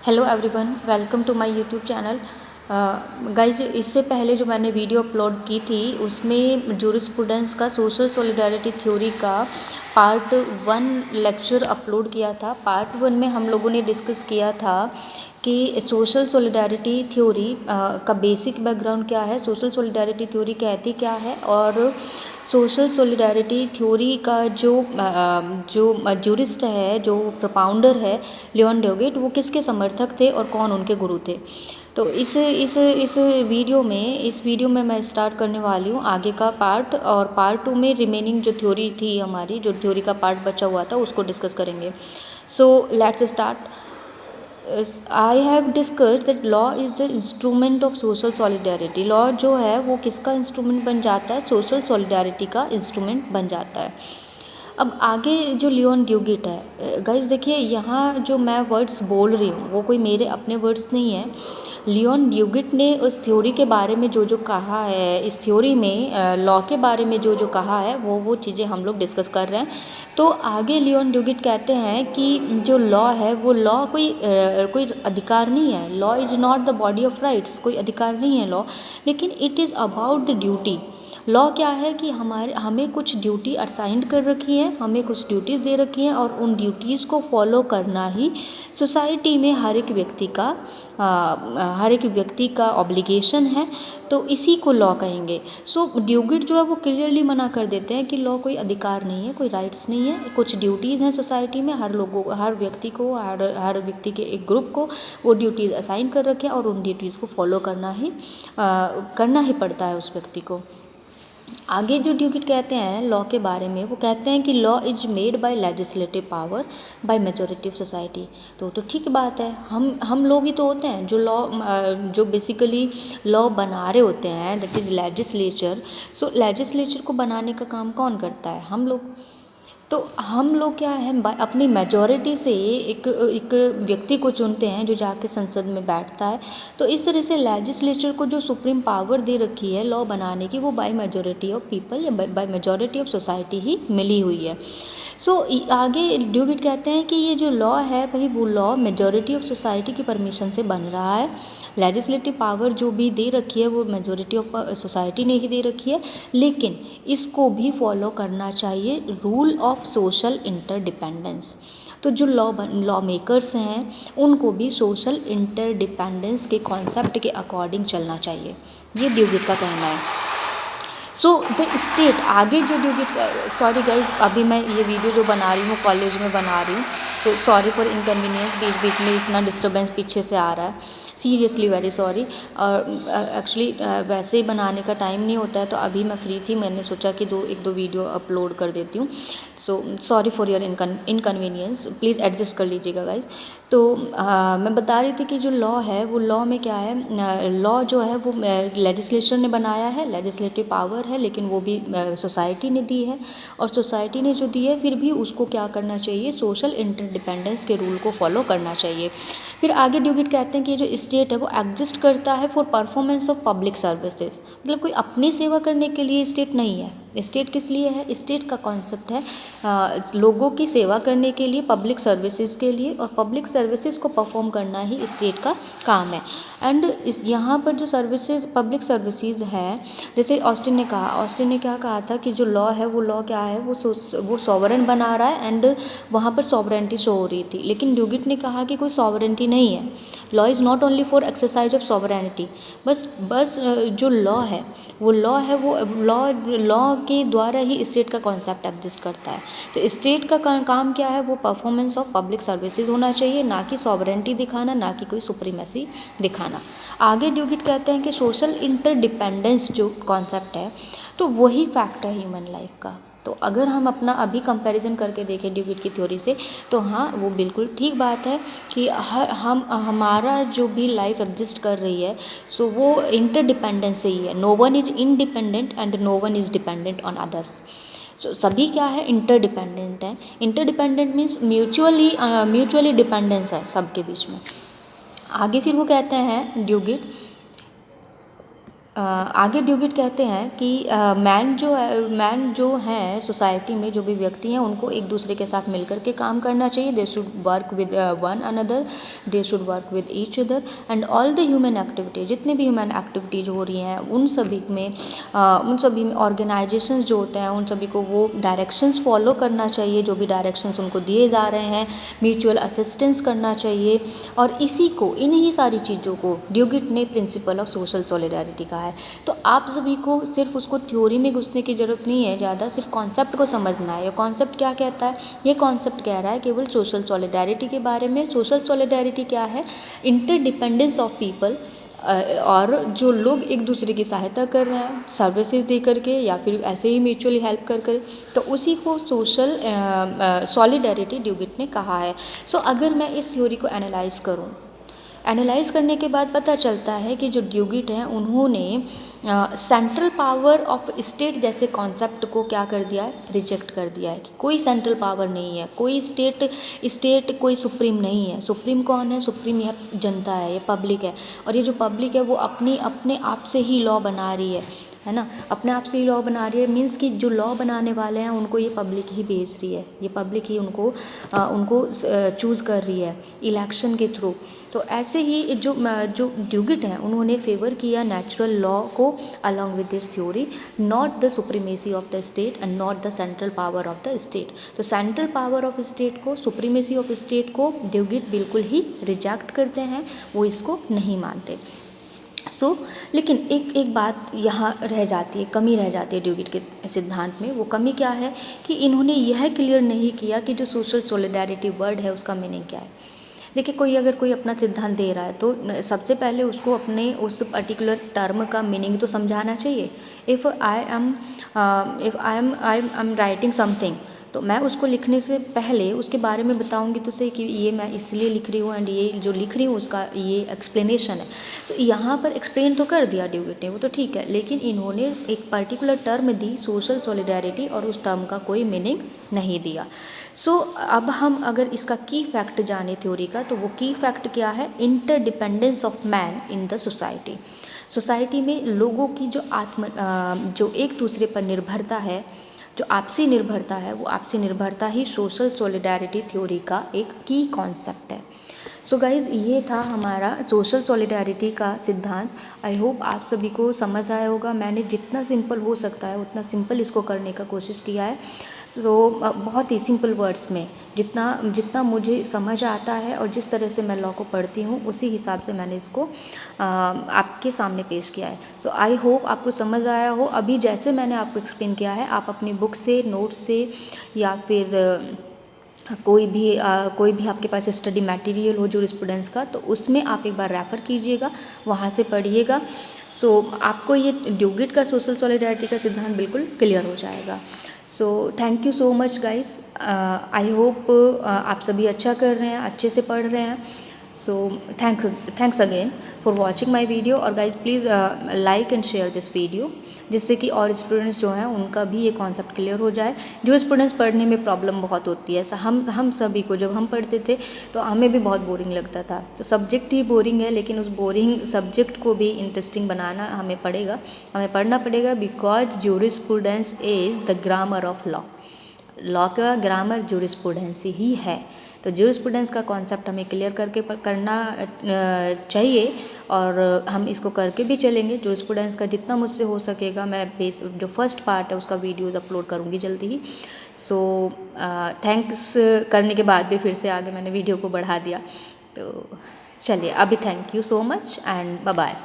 Hello everyone, welcome to my YouTube channel. Guys, इससे पहले जो मैंने वीडियो अपलोड की थी उसमें जूरिस्प्रूडेंस का सोशल सॉलिडारिटी थ्योरी का पार्ट 1 लेक्चर अपलोड किया था। पार्ट 1 में हम लोगों ने डिस्कस किया था कि सोशल सॉलिडारिटी थ्योरी का बेसिक बैकग्राउंड क्या है, सोशल सॉलिडारिटी थ्योरी कहती क्या है, और सोशल सॉलिडारिटी थ्योरी का जो जूरिस्ट है, जो प्रोपाउंडर है लियोन ड्यूगिट, वो किसके समर्थक थे और कौन उनके गुरु थे। तो इस वीडियो में मैं स्टार्ट करने वाली हूँ आगे का पार्ट, और पार्ट 2 में रिमेनिंग जो थ्योरी थी हमारी, जो थ्योरी का पार्ट बचा हुआ था, उसको डिस्कस करेंगे। So let's start. I have discussed that law is the instrument of social solidarity. Law जो है वो किसका इंस्ट्रूमेंट बन जाता है? सोशल सॉलिडारिटी का इंस्ट्रूमेंट बन जाता है। अब आगे जो लियोन ड्यूगिट है, गाइस देखिए, यहाँ जो मैं वर्ड्स बोल रही हूँ वो कोई मेरे अपने वर्ड्स नहीं है। लियोन ड्यूगिट ने उस थ्योरी के बारे में जो कहा है, इस थ्योरी में लॉ के बारे में जो कहा है, वो चीज़ें हम लोग डिस्कस कर रहे हैं। तो आगे लियोन ड्यूगिट कहते हैं कि जो लॉ है वो लॉ कोई अधिकार नहीं है। Law is not the body of rights, कोई अधिकार नहीं है लॉ, लेकिन it is about the duty. Law क्या है कि हमें कुछ ड्यूटी असाइंड कर रखी है, हमें कुछ ड्यूटीज़ दे रखी हैं, और उन ड्यूटीज़ को फॉलो करना ही सोसाइटी में हर एक व्यक्ति का ऑब्लिगेशन है। तो इसी को लॉ कहेंगे। सो ड्यूगिट जो है वो क्लियरली मना कर देते हैं कि लॉ कोई अधिकार नहीं है, कोई राइट्स नहीं है। कुछ ड्यूटीज़ हैं सोसाइटी में, हर व्यक्ति के एक ग्रुप को वो ड्यूटीज़ असाइन कर रखे हैं, और उन ड्यूटीज़ को फॉलो करना ही पड़ता है उस व्यक्ति को। आगे जो ड्यूगिट कहते हैं लॉ के बारे में, वो कहते हैं कि law is made by legislative power by majority of society. तो ठीक बात है, हम लोग ही तो होते हैं जो बेसिकली लॉ बना रहे होते हैं, that is legislature. So legislature को बनाने का काम कौन करता है? हम लोग। तो हम लोग क्या है, अपनी मेजॉरिटी से एक व्यक्ति को चुनते हैं जो जाके संसद में बैठता है। तो इस तरह से लेजिस्लेचर को जो सुप्रीम पावर दे रखी है लॉ बनाने की, वो बाय मेजॉरिटी ऑफ पीपल या बाय मेजॉरिटी ऑफ सोसाइटी ही मिली हुई है। सो आगे ड्यूगिट कहते हैं कि ये जो लॉ है भाई, वो लॉ मेजॉरिटी ऑफ सोसाइटी की परमिशन से बन रहा है। लेजिस्लेटिव पावर जो भी दे रखी है वो मेजॉरिटी ऑफ सोसाइटी ने ही दे रखी है, लेकिन इसको भी फॉलो करना चाहिए रूल ऑफ सोशल इंटरडिपेंडेंस। तो जो लॉ मेकर्स हैं उनको भी सोशल इंटरडिपेंडेंस के कॉन्सेप्ट के अकॉर्डिंग चलना चाहिए, ये ड्यूगिट का कहना है। सो द स्टेट, आगे जो ड्यूगिट, सॉरी गाइज, अभी मैं ये वीडियो जो बना रही हूँ कॉलेज में बना रही हूँ, सो सॉरी फॉर इनकन्वीनियंस, बीच बीच में इतना डिस्टर्बेंस पीछे से आ रहा है, सीरियसली वेरी सॉरी। और एक्चुअली वैसे ही बनाने का टाइम नहीं होता है, तो अभी मैं फ्री थी, मैंने सोचा कि एक दो वीडियो अपलोड कर देती हूँ। So sorry for your inconvenience, please adjust कर लीजिएगा गाइज। तो मैं बता रही थी कि जो लॉ है वो लॉ में क्या है, लॉ जो है वो लेजिस्लेशन ने बनाया है, लेजिस्लेटिव पावर है, लेकिन वो भी सोसाइटी ने दी है। और सोसाइटी ने जो दी है फिर भी उसको क्या करना चाहिए, सोशल इंटरडिपेंडेंस के रूल को फॉलो करना चाहिए। फिर आगे ड्यूगिट कहते हैं कि जो स्टेट है वो एग्जिस्ट करता है for performance of public services. मतलब कोई अपनी सेवा करने के लिए स्टेट नहीं है। स्टेट किस लिए है? स्टेट का कॉन्सेप्ट है लोगों की सेवा करने के लिए, पब्लिक सर्विसेज के लिए, और पब्लिक सर्विसेज को परफॉर्म करना ही स्टेट का काम है। एंड यहाँ पर जो पब्लिक सर्विसेज है, जैसे ऑस्टिन ने क्या कहा था कि जो लॉ है वो लॉ क्या है, वो सॉवरेन बना रहा है, एंड वहाँ पर सॉवरेंटी शो हो रही थी। लेकिन ड्यूगिट ने कहा कि कोई सॉवरेंटी नहीं है, law is not only for exercise of sovereignty. बस जो लॉ है वो लॉ के द्वारा ही स्टेट का कॉन्सेप्ट एग्जिस्ट करता है। तो स्टेट का काम क्या है, वो परफॉर्मेंस ऑफ पब्लिक सर्विसेज होना चाहिए, ना कि सॉवरेंटी दिखाना, ना कि कोई सुप्रीमेसी दिखाना। आगे ड्यूगिट कहते हैं कि सोशल इंटरडिपेंडेंस जो कॉन्सेप्ट है, तो वही फैक्ट है ह्यूमन लाइफ का। तो अगर हम अपना अभी कंपैरिजन करके देखें ड्यूगिट की थ्योरी से, तो हाँ, वो बिल्कुल ठीक बात है कि हमारा जो भी लाइफ एग्जिस्ट कर रही है, सो वो इंटरडिपेंडेंस से ही है। No one is independent and no one is dependent on others. So सभी क्या है, इंटरडिपेंडेंट है। इंटरडिपेंडेंट मीन्स म्यूचुअली डिपेंडेंस है सबके बीच में। आगे फिर वो कहते हैं ड्यूगिट आगे ड्यूगिट कहते हैं कि मैन जो है सोसाइटी में जो भी व्यक्ति हैं उनको एक दूसरे के साथ मिलकर के काम करना चाहिए. They should work with one another, they should work with each other, and all the human activity, जितने भी ह्यूमन एक्टिविटीज हो रही हैं उन सभी में ऑर्गेनाइजेशंस जो होते हैं उन सभी को वो डायरेक्शंस फॉलो करना चाहिए, जो भी डायरेक्शंस उनको दिए जा रहे हैं. म्यूचुअल असिस्टेंस करना चाहिए. और इसी को, इन्हीं सारी चीज़ों को ड्यूगिट ने प्रिंसिपल ऑफ सोशल सॉलिडारिटी कहा है. तो आप सभी को सिर्फ उसको थ्योरी में घुसने की ज़रूरत नहीं है ज़्यादा, सिर्फ कॉन्सेप्ट को समझना है. ये कॉन्सेप्ट क्या कहता है? ये कॉन्सेप्ट कह रहा है केवल सोशल सॉलिडारिटी के बारे में. सोशल सॉलिडारिटी क्या है? इंटरडिपेंडेंस ऑफ पीपल, और जो लोग एक दूसरे की सहायता कर रहे हैं सर्विसेज दे करके या फिर ऐसे ही म्यूचुअली हेल्प कर कर, तो उसी को सोशल सॉलिडारिटी ड्यूगिट ने कहा है. सो अगर मैं इस थ्योरी को एनालाइज करने के बाद पता चलता है कि जो ड्यूगिट हैं उन्होंने सेंट्रल पावर ऑफ स्टेट जैसे कॉन्सेप्ट को क्या कर दिया है? रिजेक्ट कर दिया है. कि कोई सेंट्रल पावर नहीं है, कोई स्टेट कोई सुप्रीम नहीं है. सुप्रीम कौन है? सुप्रीम यह जनता है, ये पब्लिक है. और ये जो पब्लिक है वो अपने आप से ही लॉ बना रही है ना. अपने आप से ही लॉ बना रही है मीन्स कि जो लॉ बनाने वाले हैं उनको ये पब्लिक ही भेज रही है, ये पब्लिक ही उनको चूज़ कर रही है इलेक्शन के थ्रू. तो ऐसे ही जो ड्यूगिट हैं उन्होंने फेवर किया नेचुरल लॉ को along with this theory, not the supremacy of the state and not the central power of the state. तो सेंट्रल पावर ऑफ स्टेट को, सुप्रीमेसी ऑफ स्टेट को ड्यूगिट बिल्कुल ही रिजेक्ट करते हैं, वो इसको नहीं मानते. लेकिन एक बात यहाँ रह जाती है, कमी रह जाती है ड्यूगिट के सिद्धांत में. वो कमी क्या है? कि इन्होंने यह क्लियर नहीं किया कि जो सोशल सॉलिडारिटी वर्ड है उसका मीनिंग क्या है. देखिए, अगर कोई अपना सिद्धांत दे रहा है तो सबसे पहले उसको अपने उस पर्टिकुलर टर्म का मीनिंग तो समझाना चाहिए. If I am writing something, तो मैं उसको लिखने से पहले उसके बारे में बताऊंगी तो सही कि ये मैं इसलिए लिख रही हूँ एंड ये जो लिख रही हूँ उसका ये एक्सप्लेनेशन है. तो यहाँ पर एक्सप्लेन तो कर दिया ड्यूगिट ने, वो तो ठीक है, लेकिन इन्होंने एक पर्टिकुलर टर्म दी सोशल सॉलिडारिटी और उस टर्म का कोई मीनिंग नहीं दिया. अब हम अगर इसका की फैक्ट जाने थ्योरी का, तो वो की फैक्ट क्या है? Interdependence of man in the society में लोगों की जो एक दूसरे पर निर्भरता है, जो आपसी निर्भरता है, वो आपसी निर्भरता ही सोशल सॉलिडारिटी थ्योरी का एक की कॉन्सेप्ट है. सो गाइज़, ये था हमारा सोशल सॉलिडारिटी का सिद्धांत. आई होप आप सभी को समझ आया होगा. मैंने जितना सिंपल हो सकता है उतना सिंपल इसको करने का कोशिश किया है. बहुत ही सिंपल वर्ड्स में जितना मुझे समझ आता है और जिस तरह से मैं लॉ को पढ़ती हूँ उसी हिसाब से मैंने इसको आपके सामने पेश किया है. आई होप आपको समझ आया हो. अभी जैसे मैंने आपको एक्सप्लेन किया है, आप अपनी बुक से, नोट्स से या फिर कोई भी आपके पास स्टडी मटेरियल हो जूरिस्प्रूडेंस का, तो उसमें आप एक बार रेफ़र कीजिएगा, वहाँ से पढ़िएगा. आपको ये ड्यूगिट का सोशल सॉलिडारिटी का सिद्धांत बिल्कुल क्लियर हो जाएगा. Thank you so much guys. I hope आप सभी अच्छा कर रहे हैं, अच्छे से पढ़ रहे हैं. Thanks again for watching my video. और guys please like and share this video, जिससे कि और स्टूडेंट्स जो हैं उनका भी ये कॉन्सेप्ट क्लियर हो जाए. जो स्टूडेंट्स पढ़ने में प्रॉब्लम बहुत होती है, हम सभी को, जब हम पढ़ते थे तो हमें भी बहुत बोरिंग लगता था. तो सब्जेक्ट ही बोरिंग है, लेकिन उस बोरिंग सब्जेक्ट को भी इंटरेस्टिंग बनाना हमें पढ़ना पड़ेगा. Because jurisprudence is the grammar of law का ग्रामर जूरिस्प्रूडेंस ही है. तो जूरिस्प्रूडेंस का कॉन्सेप्ट हमें क्लियर करके करना चाहिए, और हम इसको करके भी चलेंगे. जूरिस्प्रूडेंस का जितना मुझसे हो सकेगा मैं जो फर्स्ट पार्ट है उसका वीडियोज़ अपलोड करूँगी जल्दी ही. थैंक्स करने के बाद भी फिर से आगे मैंने वीडियो को बढ़ा दिया. तो चलिए, अभी thank you so much and bye bye.